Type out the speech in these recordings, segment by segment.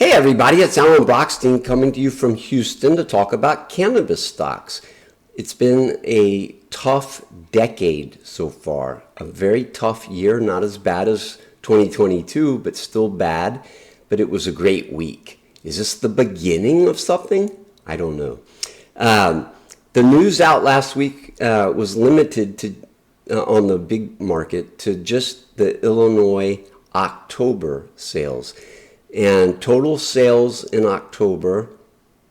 Hey everybody, it's Alan Brochstein coming to you from Houston to talk about cannabis stocks. It's been a tough decade so far, a very tough year, not as bad as 2022, but still bad, but it was a great week. Is this the beginning of something? I don't know. The news out last week was limited to on the big market to just the Illinois October sales. And total sales in October,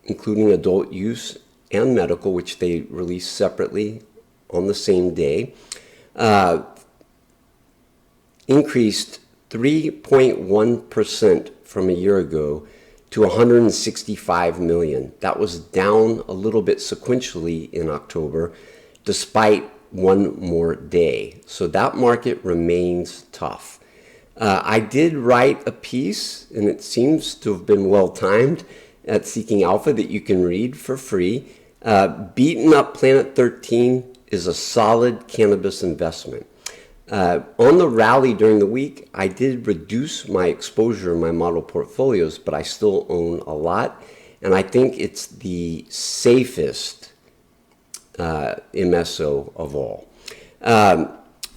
including adult use and medical, which they released separately on the same day, increased 3.1% from a year ago to 165 million. That was down a little bit sequentially in October, despite one more day. So that market remains tough. I did write a piece, and it seems to have been well-timed, at Seeking Alpha that you can read for free. Beaten up Planet 13 is a solid cannabis investment. On the rally during the week, I did reduce my exposure in my model portfolios, but I still own a lot, and I think it's the safest MSO of all.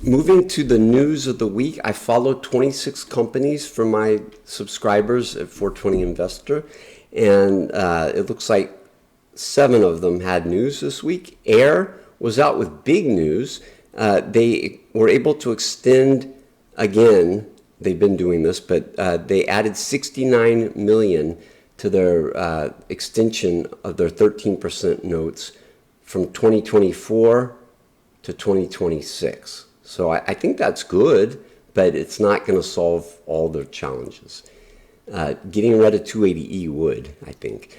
Moving to the news of the week, I followed 26 companies for my subscribers at 420 Investor, and it looks like 7 of them had news this week. Air was out with big news. They were able to extend again. They've been doing this, but they added 69 million to their extension of their 13% notes from 2024 to 2026. So I think that's good, but it's not going to solve all their challenges. Getting rid of 280E would, I think.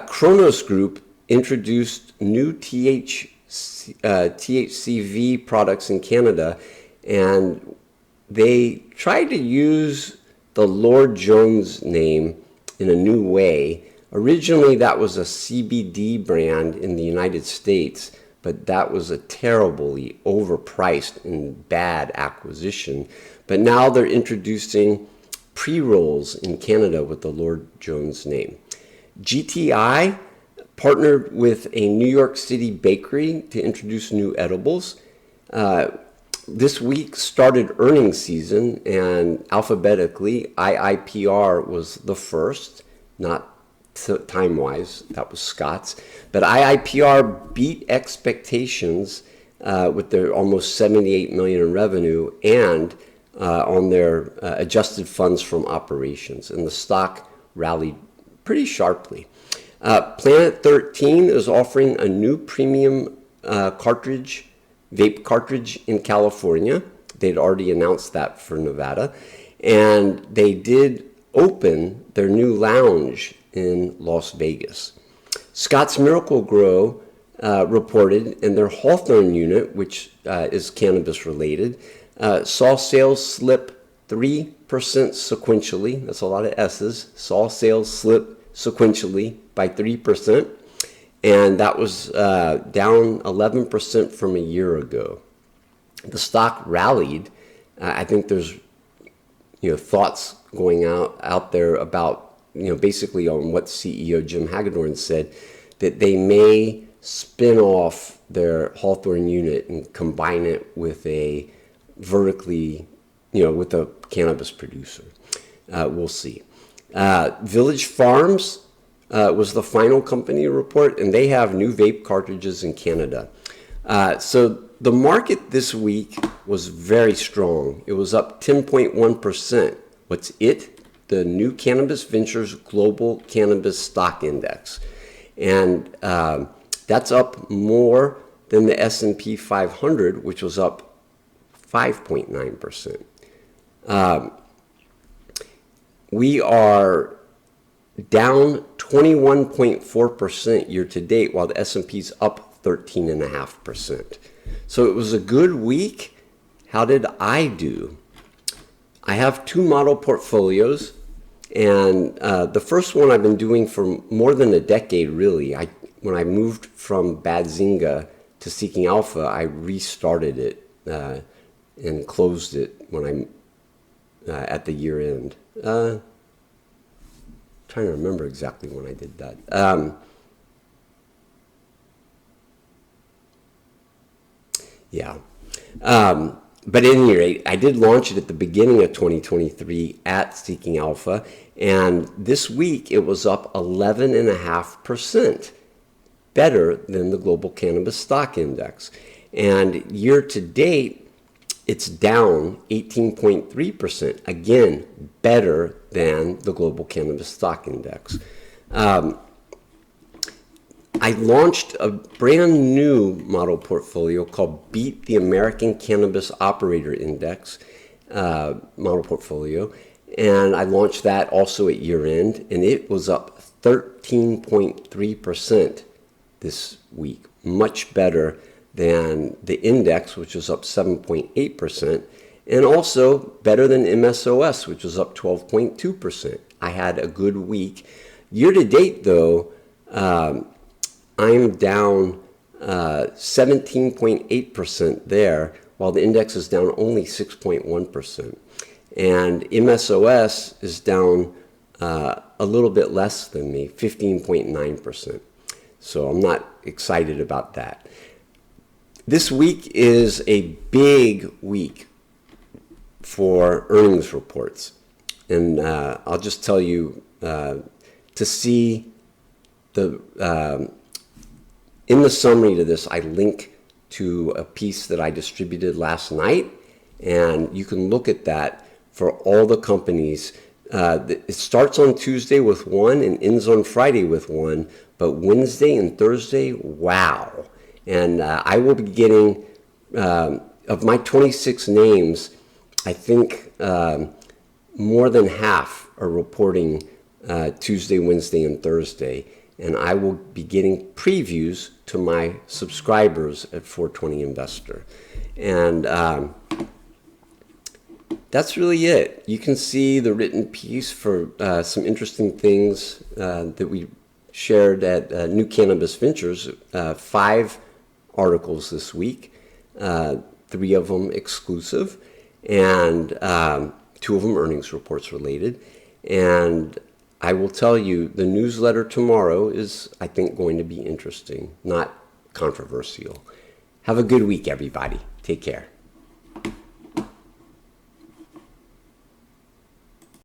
Kronos Group introduced new THCV products in Canada, and they tried to use the Lord Jones name in a new way. Originally, that was a CBD brand in the United States, but that was a terribly overpriced and bad acquisition. But now they're introducing pre-rolls in Canada with the Lord Jones name. GTI partnered with a New York City bakery to introduce new edibles. This week started earnings season, and alphabetically, IIPR was the first, not time-wise, that was Scott's, but IIPR beat expectations with their almost 78 million in revenue and on their adjusted funds from operations, and the stock rallied pretty sharply. Planet 13 is offering a new premium vape cartridge in California. They'd already announced that for Nevada, and they did open their new lounge in Las Vegas. Scott's Miracle-Gro reported in their Hawthorne unit, which is cannabis related, saw sales slip 3% sequentially. That's a lot of S's. Saw sales slip sequentially by 3%, and that was down 11% from a year ago. The stock rallied. I think there's thoughts going out there about basically on what CEO Jim Hagedorn said, that they may spin off their Hawthorne unit and combine it with a vertically, with a cannabis producer. We'll see. Village Farms was the final company report, and they have new vape cartridges in Canada. So the market this week was very strong. It was up 10.1%. What's it? The new Cannabis Ventures Global Cannabis Stock Index. And that's up more than the S&P 500, which was up 5.9%. We are down 21.4% year to date, while the S&P's up 13.5%. So it was a good week. How did I do? I have 2 model portfolios, and the first one I've been doing for more than a decade, really. When I moved from Badzinga to Seeking Alpha, I restarted it and closed it when at the year end. Trying trying to remember exactly when I did that. Yeah. But at any rate, I did launch it at the beginning of 2023 at Seeking Alpha, and this week it was up 11.5%, better than the global cannabis stock index. And year to date, it's down 18.3%, again, better than the global cannabis stock index. I launched a brand new model portfolio called Beat the American Cannabis Operator Index model portfolio. And I launched that also at year end, and it was up 13.3% this week, much better than the index, which was up 7.8%, and also better than MSOS, which was up 12.2%. I had a good week. Year to date, though, I'm down 17.8% there, while the index is down only 6.1%. And MSOS is down a little bit less than me, 15.9%. So I'm not excited about that. This week is a big week for earnings reports. And I'll just tell you, to see the in the summary to this, I link to a piece that I distributed last night, and you can look at that for all the companies. It starts on Tuesday with one and ends on Friday with one, but Wednesday and Thursday, wow. And I will be getting, of my 26 names, I think more than half are reporting Tuesday, Wednesday, and Thursday. And I will be getting previews to my subscribers at 420 Investor. And that's really it. You can see the written piece for some interesting things that we shared at New Cannabis Ventures, 5 articles this week, 3 of them exclusive, and 2 of them earnings reports related. And I will tell you, the newsletter tomorrow is, I think, going to be interesting, not controversial. Have a good week, everybody. Take care.